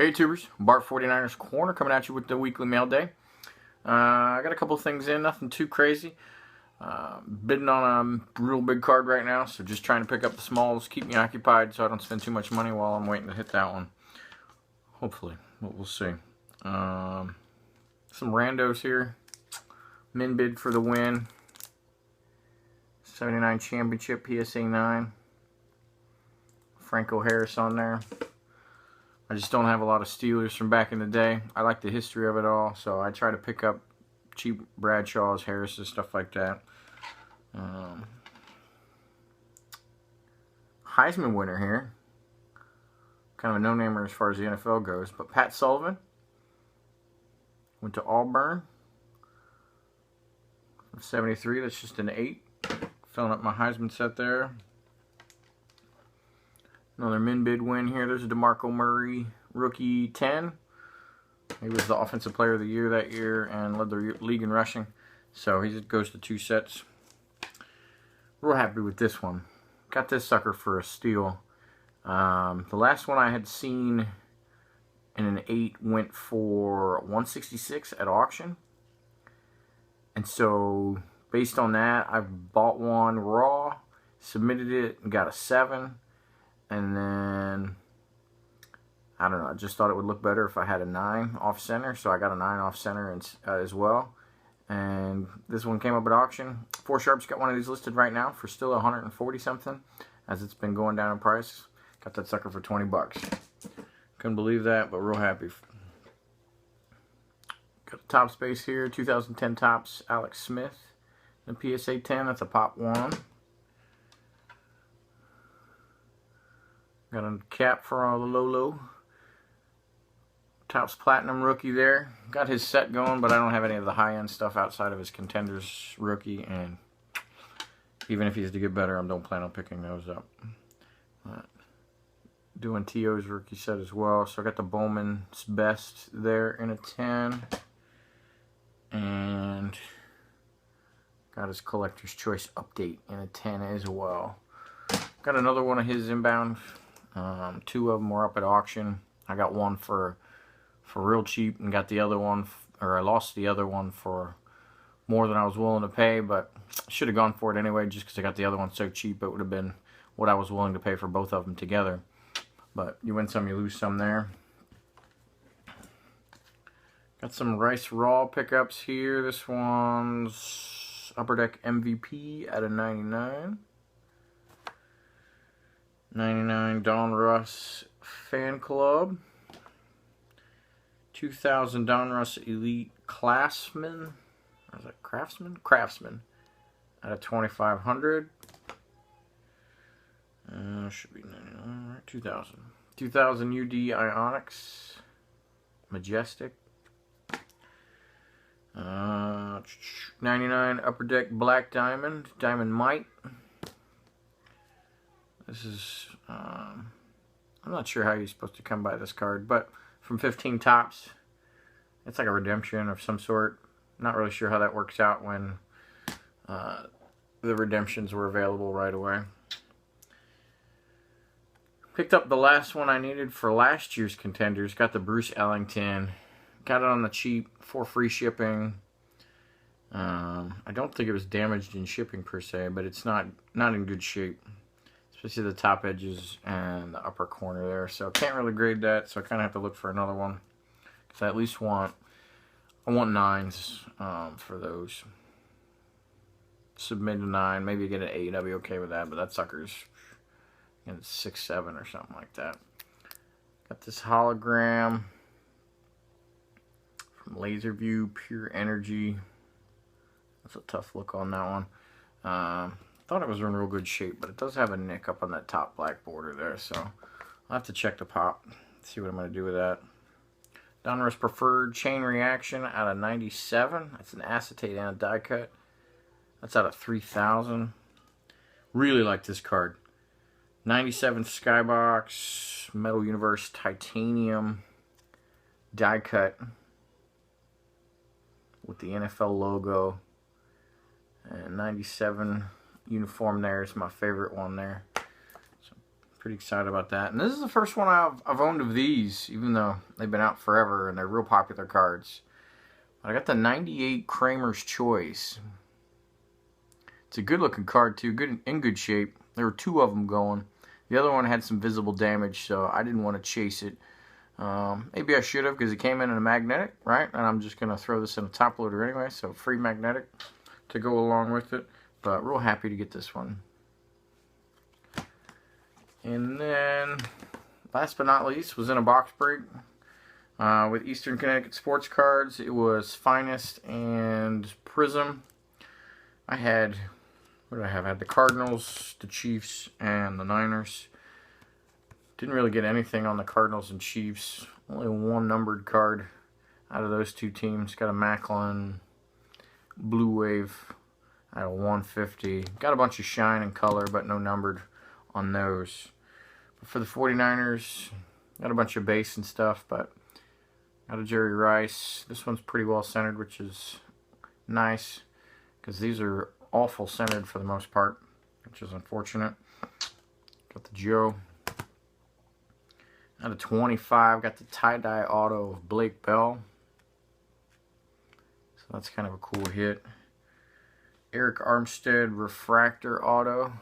Hey YouTubers, Bart 49ers Corner coming at you with the weekly mail day. I got a couple things in, nothing too crazy. Bidding on a real big card right now, so just trying to pick up the smalls, keep me occupied so I don't spend too much money while I'm waiting to hit that one. Hopefully, but we'll see. Some randos here. Min bid for the win. 79 championship PSA 9. Franco Harris on there. I just don't have a lot of Steelers from back in the day. I like the history of it all, so I try to pick up cheap Bradshaws, Harrises, stuff like that. Heisman winner here. Kind of a no-namer as far as the NFL goes, but Pat Sullivan went to Auburn. 73, that's just an 8. Filling up my Heisman set there. Another min bid win here. There's a DeMarco Murray rookie 10. He was the offensive player of the year that year and led the league in rushing. So he goes to 2 sets. Real happy with this one. Got this sucker for a steal. The last one I had seen in an 8 went for 166 at auction. And so based on that, I bought one raw, submitted it, and got a 7. And then, I don't know, I just thought it would look better if I had a 9 off center. So I got a 9 off center as well. And this one came up at auction. 4Sharp's got one of these listed right now for still 140 something, as it's been going down in price. Got that sucker for 20 bucks. Couldn't believe that, but real happy. Got the top space here, 2010 Topps Alex Smith. The PSA 10, that's a pop 1. Got a cap for all the Lolo. Topps Platinum rookie there. Got his set going, but I don't have any of the high-end stuff outside of his Contenders rookie. And even if he's to get better, I don't plan on picking those up. Doing T.O.'s rookie set as well. So I got the Bowman's Best there in a 10. And got his Collector's Choice Update in a 10 as well. Got another one of his inbound. 2 of them were up at auction. I got one for real cheap and got the other one, or I lost the other one for more than I was willing to pay, but I should have gone for it anyway just because I got the other one so cheap. It would have been what I was willing to pay for both of them together. But you win some, you lose some there. Got some Rice Raw pickups here. This one's Upper Deck MVP at a 99. 99 Don Russ Fan Club. 2000 Don Russ Elite Classman. Or is that Craftsman? Craftsman. At a 2500. Should be 99, right? 2000. 2000 UD Ionics. Majestic. 99 Upper Deck Black Diamond. Diamond Mite. This is, I'm not sure how you're supposed to come by this card, but from 15 Topps, it's like a redemption of some sort. Not really sure how that works out when the redemptions were available right away. Picked up the last one I needed for last year's Contenders. Got the Bruce Ellington. Got it on the cheap for free shipping. I don't think it was damaged in shipping per se, but it's not in good shape. Especially the top edges and the upper corner there. So can't really grade that, so I kind of have to look for another one. Because I at least want 9s for those. Submit a 9, maybe get an 8, I'll be okay with that. But that sucker's 6, 7 or something like that. Got this hologram from LaserView Pure Energy. That's a tough look on that one. Thought it was in real good shape, but it does have a nick up on that top black border there, so I'll have to check the pop, see what I'm going to do with that. Donruss Preferred Chain Reaction out of 97. That's an acetate and a die cut. That's out of 3000. Really like this card. 97 Skybox Metal Universe Titanium die cut with the NFL logo. And 97 uniform there is my favorite one there. So Pretty excited about that. And this is the first one I've owned of these, even though they've been out forever and they're real popular cards. I got the 98 Kramer's Choice. It's a good looking card too, in good shape. There were 2 of them going. The other one had some visible damage, so I didn't want to chase it. Maybe I should have, because it came in a magnetic, right? And I'm just going to throw this in a top loader anyway, so free magnetic to go along with it. But real happy to get this one. And then, last but not least, was in a box break with Eastern Connecticut Sports Cards. It was Finest and Prism. I had, what did I have? I had the Cardinals, the Chiefs, and the Niners. Didn't really get anything on the Cardinals and Chiefs. Only one numbered card out of those 2 teams. Got a Macklin Blue Wave at a 150. Got a bunch of shine and color, but no numbered on those. But for the 49ers, got a bunch of base and stuff, but got a Jerry Rice. This one's pretty well centered, which is nice, because these are awful centered for the most part, which is unfortunate. Got the Joe. Out of 25, got the tie-dye auto of Blake Bell. So that's kind of a cool hit. Eric Armstead refractor auto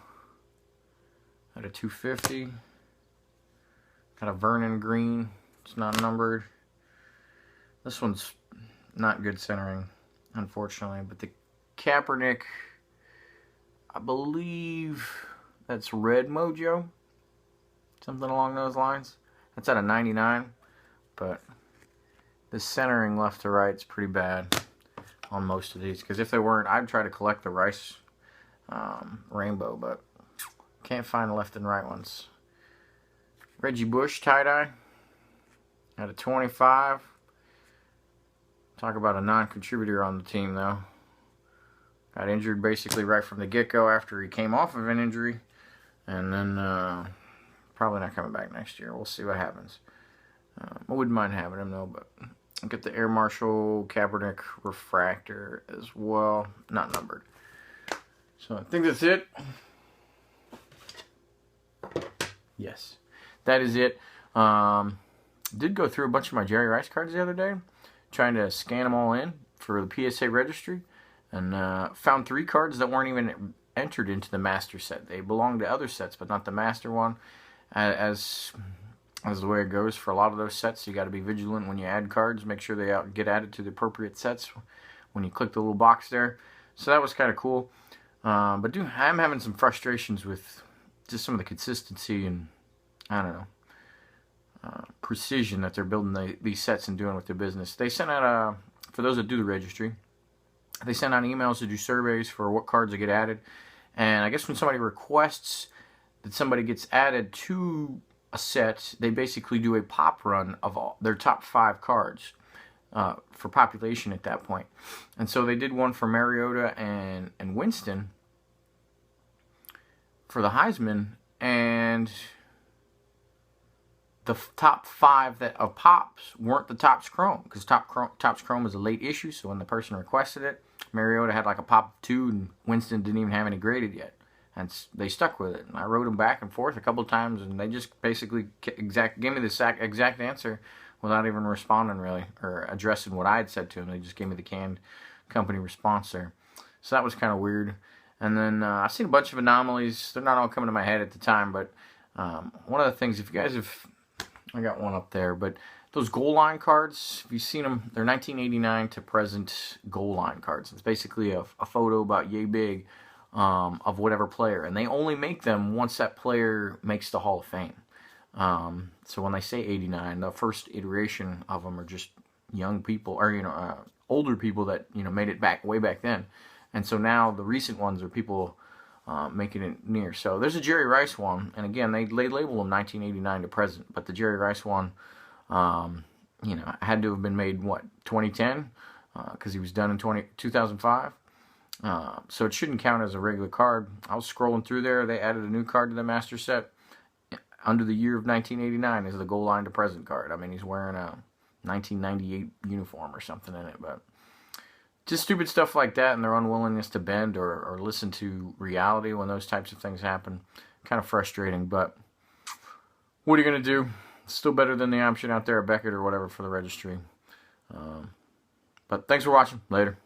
at a 250. Got a Vernon Green. It's not numbered. This one's not good centering, unfortunately. But the Kaepernick, I believe that's Red Mojo. Something along those lines. That's at a 99. But the centering left to right is pretty bad on most of these, because if they weren't, I'd try to collect the Rice rainbow, but can't find the left and right ones. Reggie Bush tie-dye at a 25. Talk about a non-contributor on the team, though. Got injured basically right from the get-go after he came off of an injury, and then probably not coming back next year. We'll see what happens. I wouldn't mind having him, though, but I'll get the Air Marshal Kaepernick refractor as well. Not numbered. So I think that's it. Yes, that is it. Did go through a bunch of my Jerry Rice cards the other day, trying to scan them all in for the PSA registry, and found 3 cards that weren't even entered into the master set. They belong to other sets, but not the master one. As the way it goes for a lot of those sets, you got to be vigilant when you add cards. Make sure they get added to the appropriate sets when you click the little box there. So that was kind of cool. But I'm having some frustrations with just some of the consistency and, I don't know, precision that they're building these sets and doing with their business. They sent out, for those that do the registry, they send out emails to do surveys for what cards that get added. And I guess when somebody requests that somebody gets added to a set, they basically do a pop run of all their top 5 cards for population at that point. And so they did one for Mariota and Winston for the Heisman, and the top 5 that of pops weren't the Topps Chrome, because Topps Chrome is a late issue, so when the person requested it, Mariota had like a pop of 2, and Winston didn't even have any graded yet. And they stuck with it. And I wrote them back and forth a couple of times, and they just basically gave me the exact answer without even responding, really, or addressing what I had said to them. They just gave me the canned company response there. So that was kind of weird. And then I've seen a bunch of anomalies. They're not all coming to my head at the time, but one of the things, if you guys have, I got one up there, but those goal line cards, if you've seen them, they're 1989 to present goal line cards. It's basically a photo about yay big of whatever player, and they only make them once that player makes the Hall of Fame. So when they say 89, the first iteration of them are just young people, or older people that made it way back then. And so now the recent ones are people making it near. So there's a Jerry Rice one, and again they label them 1989 to present, but the Jerry Rice one, had to have been made 2010, because he was done in 2005. So it shouldn't count as a regular card. I was scrolling through there. They added a new card to the master set. Under the year of 1989 is the goal line to present card. I mean, he's wearing a 1998 uniform or something in it. But just stupid stuff like that, and their unwillingness to bend or listen to reality when those types of things happen. Kind of frustrating. But what are you going to do? Still better than the option out there at Beckett or whatever for the registry. But thanks for watching. Later.